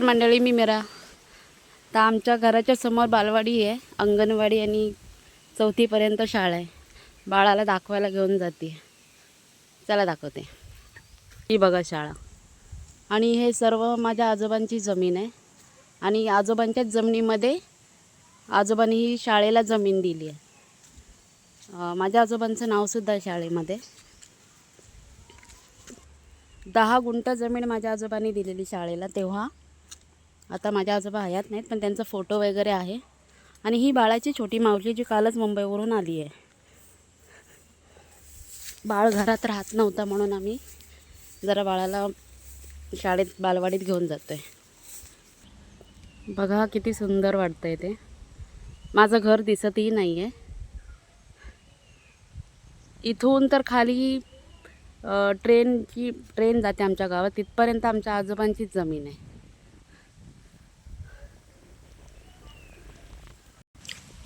नमस्कार मंडळी, मी मीरा. तर आमच्या घराच्या समोर बालवाडी आहे, अंगणवाडी आणि 4थी पर्यंत शाळा आहे. बाळाला दाखवायला घेऊन जाते. चला दाखवते. ही बघा शाळा. आणि हे सर्व माझ्या आजोबांची जमीन आहे. आणि आजोबांच्याच जमिनीमध्ये आजोबांनी ही शाळेला जमीन दिली आहे. माझ्या आजोबांचं नावसुद्धा आहे शाळेमध्ये. 10 गुंठ जमीन माझ्या आजोबांनी दिलेली शाळेला तेव्हा. आता माझ्या आजोबा हयात नाहीत, पण त्यांचा फोटो वगैरे आहे. आणि ही बाळाची छोटी मावशी जी कालच मुंबईवरून आली आहे. बाळ घरात राहत नव्हता म्हणून आम्ही जरा बाळाला शाळेत बालवाडीत घेऊन जातो आहे. बघा किती सुंदर वाटतं आहे ते. माझं घर दिसतही नाही आहे. इथून तर खाली ट्रेन जाते आमच्या गावात, तिथपर्यंत आमच्या आजोबांचीच जमीन आहे.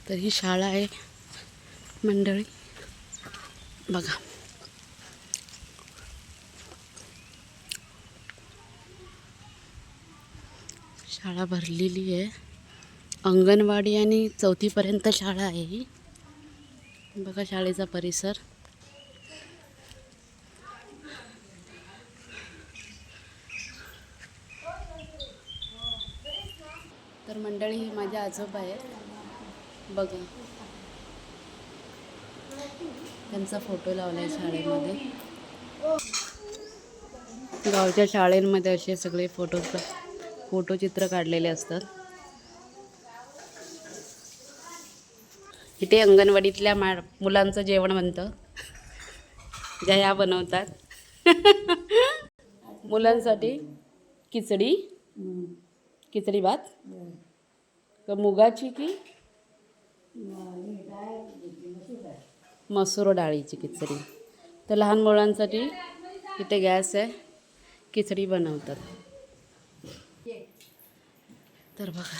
तर ही शाळा आहे मंडळी, बघा. शाळा भरलेली आहे. अंगणवाडी आणि 4थी पर्यंत शाळा आहे ही. बघा शाळेचा परिसर. तर मंडळी हे माझे आजोबा आहेत, बघा. त्यांचा फोटो लावला आहे शाळेमध्ये. गावच्या शाळेंमध्ये असे सगळे फोटोचित्र काढलेले असतात. इथे अंगणवाडीतल्या मुलांचं जेवण बनतं, ज्या ह्या बनवतात. मुलांसाठी खिचडी भात का मुगाची की मसूर डाळीची खिचडी. तर लहान मुलांसाठी इथे गॅस आहे, खिचडी बनवतात. तर बघा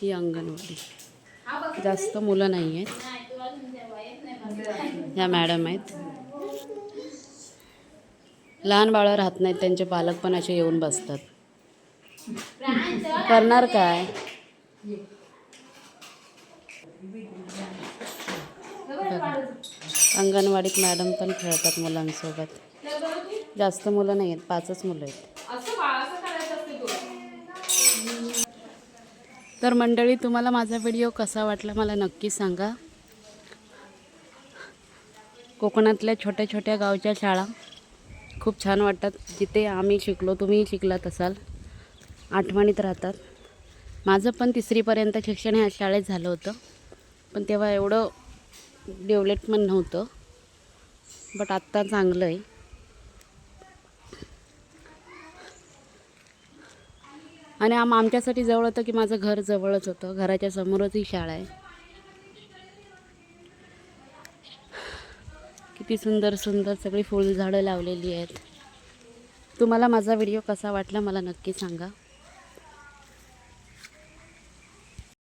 ही अंगणवाडी. जास्त मुलं नाही आहेत. ह्या मॅडम आहेत. लहान बाळं राहत नाहीत, त्यांचे पालक पण असे येऊन बसतात. करणार काय. अंगणवाडीत मॅडम पण खेळतात मुलांसोबत. जास्त मुलं नाही आहेत, 5च मुलं आहेत. तर मंडळी, तुम्हाला माझा व्हिडिओ कसा वाटला मला नक्की सांगा. कोकणातल्या छोट्या छोट्या गावच्या शाळा खूप छान वाटतात. जिथे आम्ही शिकलो, तुम्हीही शिकलात असाल, आठवणीत राहतात. माझं पण 3री पर्यंत शिक्षण ह्या शाळेत झालं होतं, पण तेव्हा एवढं डेव्हलपमेंट नव्हतं. बट आत्ता चांगलं आहे. आणि आमच्यासाठी जवळ होतं की माझं घर जवळच होतं. घराच्या समोरच ही शाळा आहे. किती सुंदर सुंदर सगळी फुलझाडं लावलेली आहेत. तुम्हाला माझा व्हिडिओ कसा वाटला मला नक्की सांगा.